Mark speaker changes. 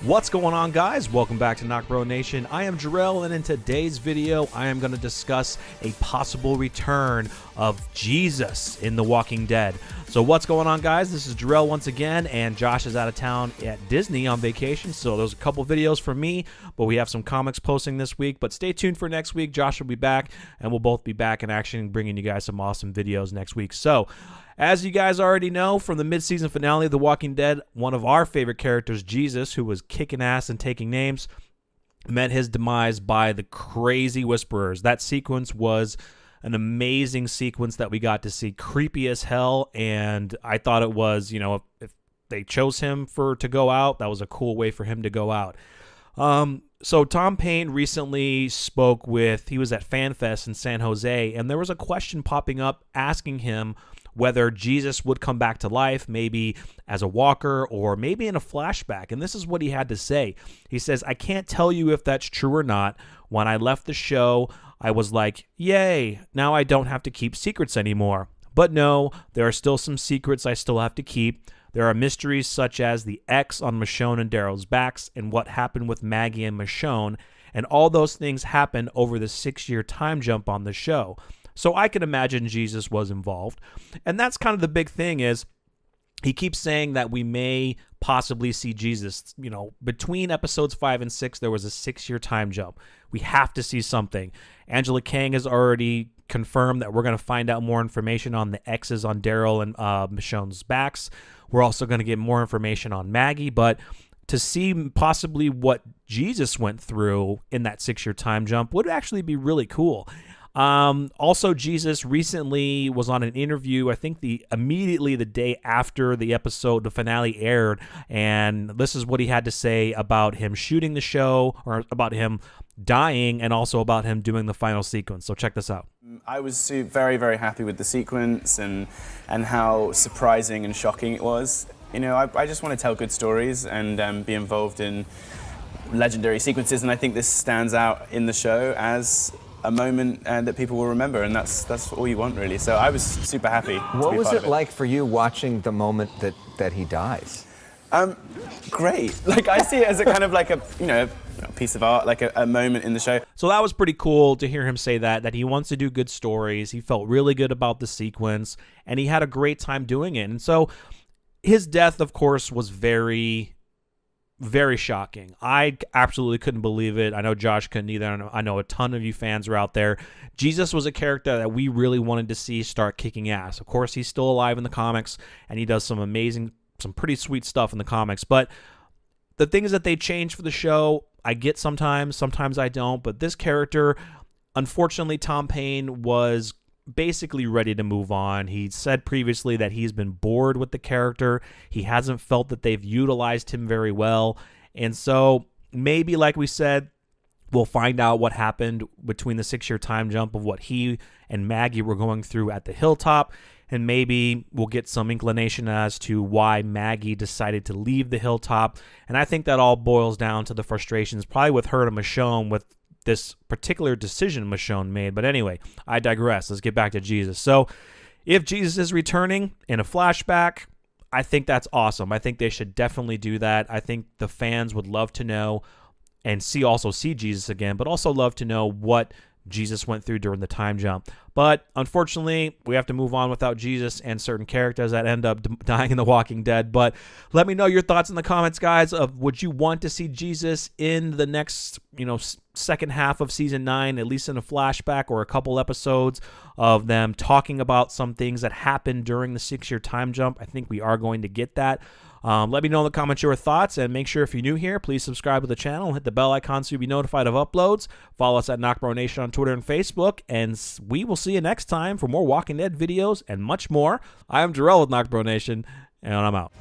Speaker 1: What's going on, guys? Welcome back to NocBro Nation. I am Jarrell, and in today's video, I am going to discuss a possible return of Jesus in The Walking Dead. So what's going on, guys? This is Jarrell once again, and Josh is out of town at Disney on vacation, so there's a couple videos from me, but we have some comics posting this week. But stay tuned for next week. Josh will be back, and we'll both be back in action, bringing you guys some awesome videos next week. So, as you guys already know from the mid-season finale of The Walking Dead, one of our favorite characters, Jesus, who was kicking ass and taking names, met his demise by the crazy Whisperers. That sequence was an amazing sequence that we got to see, creepy as hell, and I thought it was, if they chose him to go out, that was a cool way for him to go out. So Tom Payne recently he was at FanFest in San Jose, and there was a question popping up asking him whether Jesus would come back to life, maybe as a walker or maybe in a flashback. And this is what he had to say. He says, "I can't tell you if that's true or not. When I left the show, I was like, yay, now I don't have to keep secrets anymore. But no, there are still some secrets I still have to keep. There are mysteries such as the X on Michonne and Daryl's backs and what happened with Maggie and Michonne. And all those things happened over the 6-year time jump on the show. So I can imagine Jesus was involved." And that's kind of the big thing is he keeps saying that we may possibly see Jesus. Between episodes 5 and 6, there was a 6-year time jump. We have to see something. Angela Kang has already confirmed that we're going to find out more information on the X's on Daryl and Michonne's backs. We're also going to get more information on Maggie, but to see possibly what Jesus went through in that 6-year time jump would actually be really cool. Also, Jesus recently was on an interview, I think immediately the day after the finale aired, and this is what he had to say about him shooting the show, or about him dying, and also about him doing the final sequence. So check this out.
Speaker 2: I was very, very happy with the sequence and how surprising and shocking it was. I just want to tell good stories and be involved in legendary sequences, and I think this stands out in the show as a moment that people will remember, and that's all you want, really. So I was super happy.
Speaker 3: What was it like for you watching the moment that he dies?
Speaker 2: Great. I see it as a kind of like a piece of art, like a moment in the show.
Speaker 1: So that was pretty cool to hear him say that he wants to do good stories. He felt really good about the sequence, and he had a great time doing it. And so his death, of course, was very, very shocking. I absolutely couldn't believe it. I know Josh couldn't either. I know a ton of you fans are out there. Jesus was a character that we really wanted to see start kicking ass. Of course, he's still alive in the comics, and he does some pretty sweet stuff in the comics. But the things that they change for the show, I get sometimes I don't. But this character, unfortunately, Tom Payne was basically ready to move on. He said previously that he's been bored with the character. He hasn't felt that they've utilized him very well. And so maybe, like we said, we'll find out what happened between the 6-year time jump of what he and Maggie were going through at the hilltop. And maybe we'll get some inclination as to why Maggie decided to leave the hilltop. And I think that all boils down to the frustrations probably with her and Michonne with this particular decision Michonne made. But anyway, I digress. Let's get back to Jesus. So if Jesus is returning in a flashback, I think that's awesome. I think they should definitely do that. I think the fans would love to know and see Jesus again, but also love to know what Jesus went through during the time jump. But unfortunately, we have to move on without Jesus and certain characters that end up dying in The Walking Dead. But let me know your thoughts in the comments, guys, of would you want to see Jesus in the next, second half of season 9, at least in a flashback or a couple episodes of them talking about some things that happened during the 6-year time jump. I think we are going to get that. Let me know in the comments your thoughts, and make sure if you're new here, please subscribe to the channel and hit the bell icon so you'll be notified of uploads. Follow us at NocBro Nation on Twitter and Facebook, and we will see you next time for more Walking Dead videos and much more. I am Jarrell with NocBro Nation, and I'm out.